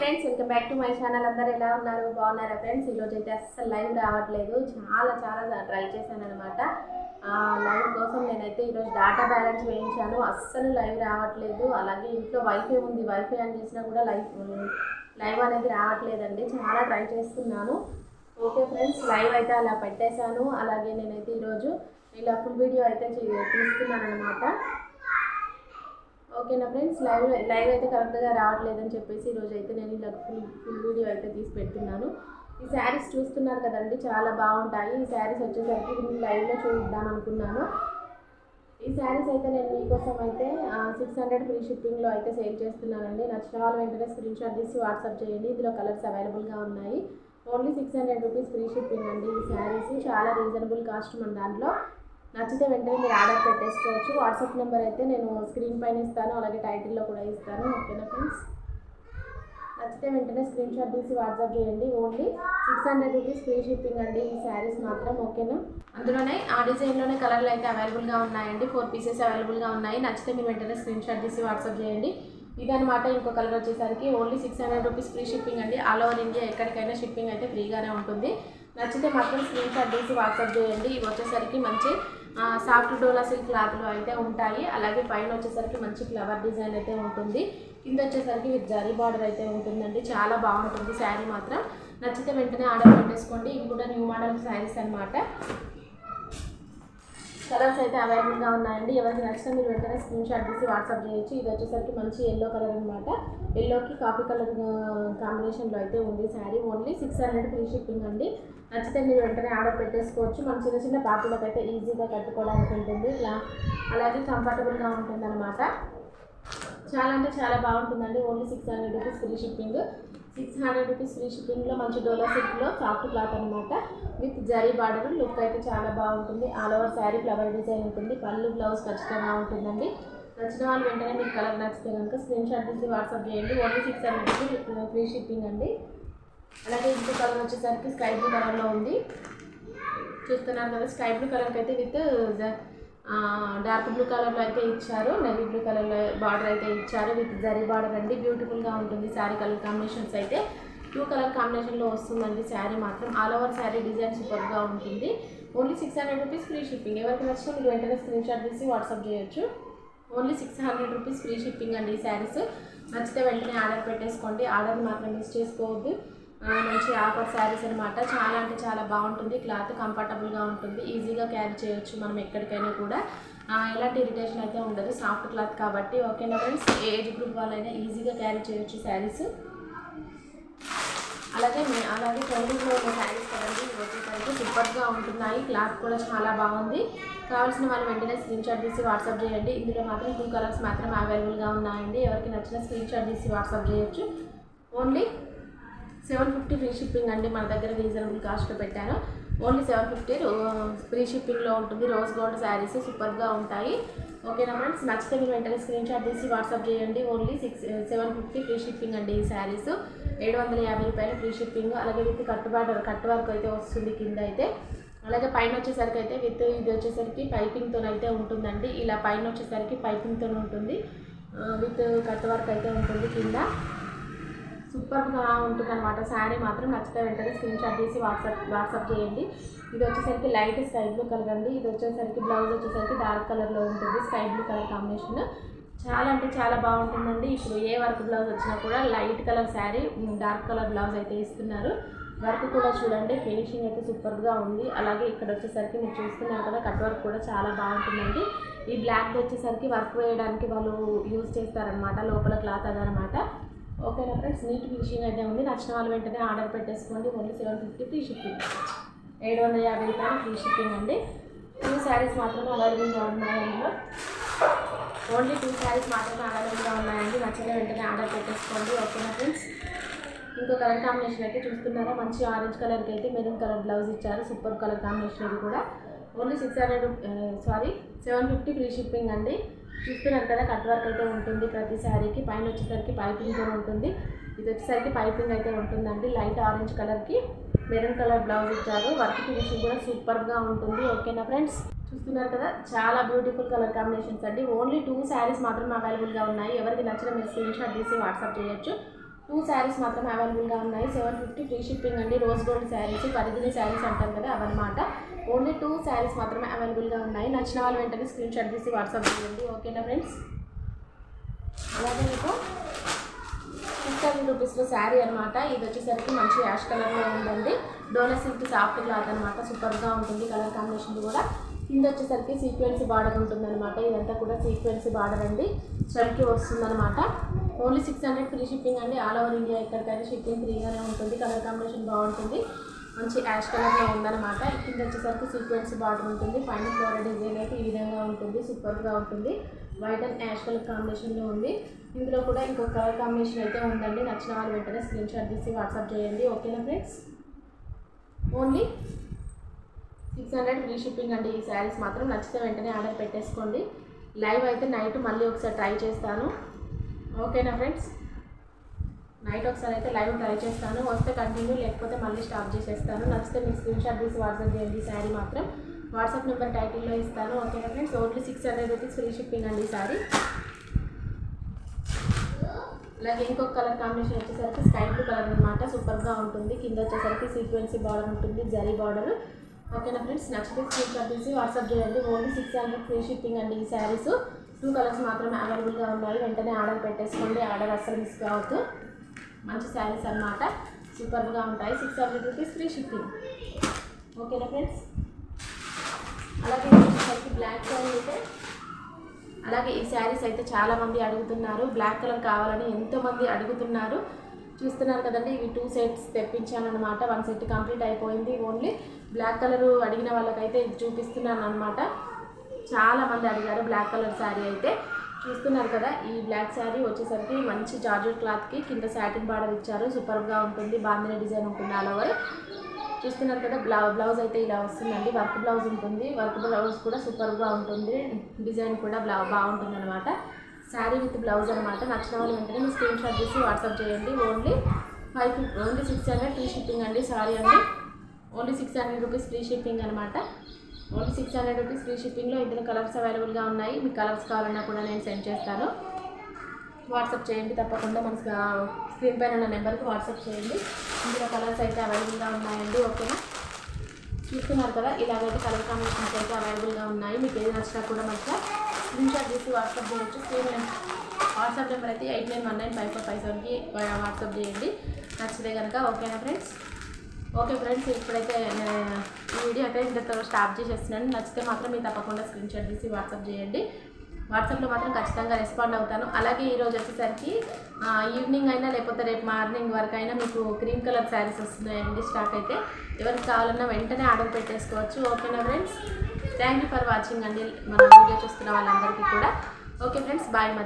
Friends, welcome back to my channel. అందరూ ఎలా ఉన్నారు? బాగున్నారా ఫ్రెండ్స్? ఈరోజు అయితే అస్సలు లైవ్ రావట్లేదు. చాలా ట్రై చేశాను అనమాట. లైవ్ కోసం నేనైతే ఈరోజు డాటా బ్యాలెన్స్ వేయించాను. అస్సలు లైవ్ రావట్లేదు. అలాగే ఇంట్లో వైఫై ఉంది, వైఫై ఆన్ చేసినా కూడా లైవ్ అనేది రావట్లేదండి. చాలా ట్రై చేస్తున్నాను. ఓకే ఫ్రెండ్స్, లైవ్ అయితే అలా పెట్టేశాను. అలాగే నేనైతే ఈరోజు ఇలా ఫుల్ వీడియో అయితే తీసుకున్నాను అనమాట. ఓకేనా ఫ్రెండ్స్, లైవ్ అయితే కరెక్ట్గా రావట్లేదని చెప్పేసి ఈరోజు అయితే నేను ఇలా ఫుల్ వీడియో అయితే తీసి పెడుతున్నాను. ఈ శారీస్ చూస్తున్నారు కదండి, చాలా బాగుంటాయి. ఈ శారీస్ వచ్చేసరికి నేను లైవ్లో చూద్దాం అనుకున్నాను. ఈ శారీస్ అయితే నేను మీకోసం అయితే 600 ఫ్రీ షిప్పింగ్లో అయితే సేల్ చేస్తున్నానండి. నచ్చిన వాళ్ళు వెంటనే స్క్రీన్ షాట్ తీసి వాట్సాప్ చేయండి. ఇందులో కలర్స్ అవైలబుల్గా ఉన్నాయి. ఓన్లీ 600 రూపీస్ ఫ్రీ షిప్పింగ్ అండి. ఈ శారీస్ చాలా రీజనబుల్ కాస్ట్ మన దాంట్లో. నచ్చితే వెంటనే మీరు ఆర్డర్ పెట్టేసుకోవచ్చు. వాట్సాప్ నెంబర్ అయితే నేను స్క్రీన్ పైన ఇస్తాను, అలాగే టైటిల్లో కూడా ఇస్తాను. ఓకేనా ఫ్రెండ్స్, నచ్చితే వెంటనే స్క్రీన్ షాట్ తీసి వాట్సాప్ చేయండి. ఓన్లీ 600 రూపీస్ ఫ్రీ షిప్పింగ్ అండి ఈ శారీస్ మాత్రం. ఓకేనా, అందులోనే ఆ డిజైన్లోనే కలర్లు అయితే అవైలబుల్గా ఉన్నాయండి. 4 పీసెస్ అవైలబుల్గా ఉన్నాయి. నచ్చితే మీరు వెంటనే స్క్రీన్ షాట్ తీసి వాట్సాప్ చేయండి. ఇదనమాట. ఇంకో కలర్ వచ్చేసరికి ఓన్లీ 600 రూపీస్ ఫ్రీ షిప్పింగ్ అండి. ఆల్ ఓవర్ ఇండియా ఎక్కడికైనా షిప్పింగ్ అయితే ఫ్రీగానే ఉంటుంది. నచ్చితే మాత్రం స్క్రీన్ షాట్ తీసి వాట్సాప్ చేయండి. ఇవి వచ్చేసరికి మంచి సాఫ్ట్ డోలా సిల్క్ క్లాత్లో అయితే ఉంటాయి. అలాగే పైన వచ్చేసరికి మంచి ఫ్లవర్ డిజైన్ అయితే ఉంటుంది. కింద వచ్చేసరికి విత్ జరీ బార్డర్ అయితే ఉంటుందండి. చాలా బాగుంటుంది శారీ మాత్రం. నచ్చితే వెంటనే ఆర్డర్ పెట్టేసుకోండి. ఇవి కూడా న్యూ మోడల్ శారీస్ అనమాట. కలర్స్ అయితే అవైలబుల్గా ఉన్నాయండి. ఎవరికి నచ్చితే మీరు వెంటనే స్క్రీన్ షాట్ తీసి వాట్సాప్ చేయొచ్చు. ఇది వచ్చేసరికి మంచి ఎల్లో కలర్ అనమాట. ఎల్లోకి కాఫీ కలర్ కాంబినేషన్లో అయితే ఉంది శారీ. ఓన్లీ 600 ఫ్రీ షిప్పింగ్ అండి. నచ్చితే మీరు వెంటనే ఆర్డర్ పెట్టేసుకోవచ్చు. మన చిన్న పార్టీలకు అయితే ఈజీగా కట్టుకోవడానికి ఉంటుంది. అలాగే కంఫర్టబుల్గా ఉంటుంది అనమాట. చాలా అంటే చాలా బాగుంటుందండి. Only 600 rupees free shipping. 600 rupees free షిప్పింగ్లో మంచి డోలా సిల్క్లో సాఫ్ట్ క్లాత్ అనమాట. With zari border. లుక్ అయితే చాలా బాగుంటుంది. All over sari flower design ఉంటుంది. పళ్ళు బ్లౌజ్ ఖచ్చితంగా ఉంటుందండి. నచ్చిన వాళ్ళు వెంటనే మీకు కలర్ నచ్చితే కనుక స్క్రీన్ షాట్ తీసి వాట్సాప్ చేయండి. ఓన్లీ 600 రూపీస్ ఫ్రీ షిప్పింగ్ అండి. అలాగే ఇంకో కలర్ వచ్చేసరికి స్కై బ్లూ కలర్లో ఉంది. చూస్తున్నారు కదా, స్కై బ్లూ కలర్కి అయితే విత్ డార్క్ బ్లూ కలర్లో అయితే ఇచ్చారు. నేవీ బ్లూ కలర్లో బార్డర్ అయితే ఇచ్చారు. విత్ జరీ బార్డర్ అండి. బ్యూటిఫుల్గా ఉంటుంది శారీ. కలర్ కాంబినేషన్స్ అయితే 2 కలర్ కాంబినేషన్లో వస్తుందండి శారీ మాత్రం. ఆల్ ఓవర్ శారీ డిజైన్ సూపర్గా ఉంటుంది. Only 600 rupees free shipping. ఎవరికి నచ్చినా మీరు వెంటనే స్క్రీన్ షాట్ తీసి వాట్సాప్ చేయొచ్చు. ఓన్లీ 600 రూపీస్ ఫ్రీ షిప్పింగ్ అండి ఈ శారీస్. నచ్చితే వెంటనే ఆర్డర్ పెట్టేసుకోండి. ఆర్డర్ని మాత్రం మిస్ చేసుకోవద్దు. మంచి ఆఫర్ శారీస్ అనమాట. చాలా అంటే చాలా బాగుంటుంది. క్లాత్ కంఫర్టబుల్గా ఉంటుంది. ఈజీగా క్యారీ చేయొచ్చు మనం ఎక్కడికైనా కూడా. ఎలాంటి ఇరిటేషన్ అయితే ఉండదు. సాఫ్ట్ క్లాత్ కాబట్టి. ఓకేనా ఫ్రెండ్స్, ఏజ్ గ్రూప్ వాళ్ళైనా ఈజీగా క్యారీ చేయొచ్చు శారీస్. అలాగే ట్రెండింగ్లో ఉన్న శారీస్ కదండి. వచ్చేసరికి సూపర్గా ఉంటున్నాయి. క్లాత్ కూడా చాలా బాగుంది. కావాల్సిన వాళ్ళు వెంటనే స్క్రీన్ షాట్ తీసి వాట్సాప్ చేయండి. ఇందులో మాత్రం 2 కలర్స్ మాత్రం అవైలబుల్గా ఉన్నాయండి. ఎవరికి నచ్చిన స్క్రీన్ షాట్ తీసి వాట్సాప్ చేయొచ్చు. ఓన్లీ 750 ఫ్రీ షిప్పింగ్ అండి. మన దగ్గర రీజనబుల్ కాస్ట్లో పెట్టాను. ఓన్లీ 750 ఫ్రీ షిప్పింగ్లో ఉంటుంది. రోజ్ గోల్డ్ శారీస్ సూపర్గా ఉంటాయి. ఓకేనా ఫ్రెండ్స్, నచ్చితే మీరు వెంటనే స్క్రీన్ షాట్ తీసి వాట్సాప్ చేయండి. ఓన్లీ 750 ఫ్రీ షిప్పింగ్ అండి ఈ శారీస్. 750 రూపాయలు ఫ్రీ షిప్పింగ్. అలాగే విత్ కట్ వర్క్ అయితే వస్తుంది కింద అయితే. అలాగే పైన వచ్చేసరికి అయితే ఇది వచ్చేసరికి పైపింగ్తో అయితే ఉంటుందండి. ఇలా పైన వచ్చేసరికి పైపింగ్తో ఉంటుంది. విత్ కట్ వర్క్ అయితే ఉంటుంది కింద. సూపర్గా ఉంటుంది అనమాట శారీ మాత్రం. నచ్చితే వెంటనే స్క్రీన్ షాట్ తీసి వాట్సాప్ చేయండి. ఇది వచ్చేసరికి లైట్ స్కై బ్లూ కలర్ అండి. ఇది వచ్చేసరికి బ్లౌజ్ వచ్చేసరికి డార్క్ కలర్లో ఉంటుంది. స్కై బ్లూ కలర్ కాంబినేషన్ చాలా అంటే చాలా బాగుంటుందండి. ఇప్పుడు ఏ వర్క్ బ్లౌజ్ వచ్చినా కూడా light colour sari, dark colour blouse అయితే ఇస్తున్నారు. వర్క్ కూడా చూడండి, ఫినిషింగ్ అయితే సూపర్గా ఉంది. అలాగే ఇక్కడ వచ్చేసరికి మీరు చూస్తున్నారు కదా, కట్ వర్క్ కూడా చాలా బాగుంటుందండి. ఈ బ్లాక్ వచ్చేసరికి వర్క్ వేయడానికి వాళ్ళు యూజ్ చేస్తారనమాట. లోపల క్లాత్ అదనమాట. ఓకేనా ఫ్రెండ్స్, నీట్ ఫినిషింగ్ అయితే ఉంది. నచ్చిన వాళ్ళు వెంటనే ఆర్డర్ పెట్టేసుకోండి. Only 750 free shipping. 750 రూపాయలు ఫ్రీ షిప్పింగ్ అండి. 2 శారీస్ మాత్రమే అవైలబుల్గా ఉన్నాయి. అందులో ఓన్లీ 2 శారీస్ మాత్రమే అవైలబుల్గా ఉన్నాయండి. నచ్చితే వెంటనే ఆర్డర్ పెట్టేసుకోండి. ఓకేనా ఫ్రెండ్స్, ఇంకో కలర్ కాంబినేషన్ అయితే చూస్తున్నారా, మంచి ఆరెంజ్ కలర్కి అయితే మెరూన్ కలర్ బ్లౌజ్ ఇచ్చారు. సూపర్ కలర్ కాంబినేషన్ ఇది కూడా. ఓన్లీ 750 ఫ్రీ షిప్పింగ్ అండి. చూస్తున్నారు కదా, కట్ వర్క్ అయితే ఉంటుంది ప్రతి శారీకి. పైన వచ్చేసరికి పైపింగ్తో ఉంటుంది. ఇది వచ్చేసరికి పైపింగ్ అయితే ఉంటుందండి. లైట్ ఆరెంజ్ కలర్కి మెరూన్ కలర్ బ్లౌజ్ ఇచ్చారు. వర్క్ ఫినిషింగ్ కూడా సూపర్గా ఉంటుంది. ఓకేనా ఫ్రెండ్స్, చూస్తున్నారు కదా, చాలా బ్యూటిఫుల్ కలర్ కాంబినేషన్స్ అండి. ఓన్లీ 2 శారీస్ మాత్రమే అవైలబుల్గా ఉన్నాయి. ఎవరికి నచ్చిన మీరు స్క్రీన్ షాట్ తీసి వాట్సాప్ చేయొచ్చు. 2 శారీస్ మాత్రమే అవైలబుల్గా ఉన్నాయి. 750 ఫ్రీ షిప్పింగ్ అండి. రోజ్ గోల్డ్ శారీస్, పరిగిణి శారీస్ అంటారు కదా అవన్నమాట. ఓన్లీ 2 శారీస్ మాత్రమే అవైలబుల్గా ఉన్నాయి. నచ్చిన వాళ్ళు వెంటనే స్క్రీన్ షాట్ తీసి వాట్సాప్ చేయండి. ఓకేనా ఫ్రెండ్స్. అలాగే మీకు 600 రూపీస్లో శారీ అనమాట. ఇది వచ్చేసరికి మంచి యాష్ కలర్లో ఉందండి. డోలా సిల్క్ సాఫ్ట్ క్లాత్ అనమాట. సూపర్గా ఉంటుంది. కలర్ కాంబినేషన్ కూడా కింద వచ్చేసరికి సీక్వెన్సీ బార్డర్ ఉంటుందన్నమాట. ఇదంతా కూడా సీక్వెన్సీ బార్డర్ అండి. స్ట్రైట్కి వస్తుందన్నమాట. ఓన్లీ 600 ఫ్రీ షిప్పింగ్ అండి. ఆల్ ఓవర్ ఇండియా ఎక్కడికైనా షిప్పింగ్ ఫ్రీగానే ఉంటుంది. కలర్ కాంబినేషన్ బాగుంటుంది. మంచి యాష్ కలర్లో ఉందన్నమాట. కింద వచ్చేసరికి సీక్వెన్సీ బార్డర్ ఉంటుంది. పైన ఫ్లోరల్ డిజైన్ అయితే ఈ విధంగా ఉంటుంది. సూపర్గా ఉంటుంది. వైట్ అండ్ యాష్ కలర్ కాంబినేషన్లో ఉంది. ఇందులో కూడా ఇంకొక కలర్ కాంబినేషన్ అయితే ఉందండి. నచ్చిన వాళ్ళు వెంటనే స్క్రీన్ షాట్ తీసి వాట్సాప్ చేయండి. ఓకేనా ఫ్రెండ్స్. ఓన్లీ 600 ఫ్రీ షిప్పింగ్ అండి. ఈ శారీస్ మాత్రం నచ్చితే వెంటనే ఆర్డర్ పెట్టేసుకోండి. లైవ్ అయితే నైట్ మళ్ళీ ఒకసారి ట్రై చేస్తాను. ఓకేనా ఫ్రెండ్స్. నైట్ ఒకసారి అయితే లైవ్ ట్రై చేస్తాను. వస్తే కంటిన్యూ, లేకపోతే మళ్ళీ స్టాప్ చేసేస్తాను. నచ్చితే మీకు స్క్రీన్ షాట్ తీసి వాట్సాప్ చేయండి. ఈ శారీ మాత్రం వాట్సాప్ నెంబర్ టైటిల్లో ఇస్తాను. ఓకేనా friends. Only 600 rupees free shipping అండి ఈ శారీ. అలాగే ఇంకొక కలర్ కాంబినేషన్ వచ్చేసరికి స్కై బ్లూ కలర్ అనమాట. సూపర్గా ఉంటుంది. కింద వచ్చేసరికి సీక్వెన్సీ బార్డర్ ఉంటుంది. జరీ బార్డర్. ఓకేనా ఫ్రెండ్స్. నచ్చితే స్క్రీన్ షాట్ తీసి వాట్సాప్ చేయండి. ఓన్లీ 600 ఫ్రీ షిప్పింగ్ అండి ఈ శారీస్. 2 కలర్స్ మాత్రమే అవైలబుల్గా ఉన్నాయి. వెంటనే ఆర్డర్ పెట్టేసుకోండి. ఆర్డర్ అస్సలు మిస్ కావద్దు. మంచి శారీస్ అనమాట. సూపర్గా ఉంటాయి. 600 రూపీస్ ఫ్రీ షిప్పింగ్. ఓకేనా ఫ్రెండ్స్. అలాగే వచ్చేసరికి బ్లాక్ శారీ అయితే, అలాగే ఈ శారీస్ అయితే చాలామంది అడుగుతున్నారు. బ్లాక్ కలర్ కావాలని ఎంతోమంది అడుగుతున్నారు. చూస్తున్నారు కదండి. ఇవి 2 సెట్స్ తెప్పించానమాట. 1 సెట్ కంప్లీట్ అయిపోయింది. ఓన్లీ బ్లాక్ కలర్ అడిగిన వాళ్ళకైతే ఇది చూపిస్తున్నాను అనమాట. చాలామంది అడిగారు బ్లాక్ కలర్ శారీ అయితే. చూస్తున్నారు కదా. ఈ బ్లాక్ శారీ వచ్చేసరికి మంచి జార్జెట్ క్లాత్కి కింద సాటిన్ బార్డర్ ఇచ్చారు. సూపర్గా ఉంటుంది. బాందిని డిజైన్ ఉంటుంది ఆల్ ఓవర్. చూస్తున్నారు కదా. బ్లౌజ్ అయితే ఇలా వస్తుందండి. వర్క్ బ్లౌజ్ ఉంటుంది. వర్క్ బ్లౌజ్ కూడా సూపర్గా ఉంటుంది. డిజైన్ కూడా బాగుంటుంది అనమాట. శారీ విత్ బ్లౌజ్ అనమాట. నచ్చిన వాళ్ళు వెంటనే మీ స్క్రీన్ షాట్ తీసి వాట్సాప్ చేయండి. ఓన్లీ 600 ఫ్రీ షిప్పింగ్ అండి. సారీ అండి. ఓన్లీ 600 రూపీస్ ఫ్రీ షిప్పింగ్ అనమాట. ఓన్లీ 600 రూపీస్ ఫ్రీ షిప్పింగ్లో ఇందులో కలర్స్ అవైలబుల్గా ఉన్నాయి. మీకు కలర్స్ కావాలన్నా కూడా నేను సెండ్ చేస్తాను. వాట్సాప్ చేయండి తప్పకుండా. మన స్క్రీన్ పైన ఉన్న నెంబర్కి వాట్సాప్ చేయండి. ఇందులో కలర్స్ అయితే అవైలబుల్గా ఉన్నాయండి. ఓకేనా. చూస్తున్నారు కదా. ఇలాగైతే కలర్ కాంబినేషన్స్ అయితే అవైలబుల్గా ఉన్నాయి. మీకు ఏది నచ్చినా కూడా మంచిగా స్క్రీన్ షాట్ తీసి వాట్సాప్ చేయొచ్చు. వాట్సాప్ నెంబర్ అయితే 89195457కి వాట్సాప్ చేయండి నచ్చితే కనుక. ఓకేనా ఫ్రెండ్స్. Okay friends. ఇప్పుడైతే ఈ వీడియో అయితే ఇంతతో స్టాప్ చేసేస్తున్నాను. నచ్చితే మాత్రం మీరు తప్పకుండా స్క్రీన్ షాట్ తీసి వాట్సాప్ చేయండి. వాట్సాప్లో మాత్రం ఖచ్చితంగా రెస్పాండ్ అవుతాను. అలాగే ఈరోజు వచ్చేసరికి ఈవినింగ్ అయినా లేకపోతే రేపు మార్నింగ్ వరకు అయినా మీకు క్రీమ్ కలర్ శారీస్ వస్తున్నాయండి. స్టాక్ అయితే ఎవరికి కావాలన్నా వెంటనే ఆర్డర్ పెట్టేసుకోవచ్చు. ఓకేనా friends. Thank you for watching అండి. మన వీడియో చూస్తున్న వాళ్ళందరికీ కూడా. Okay friends. బాయ్.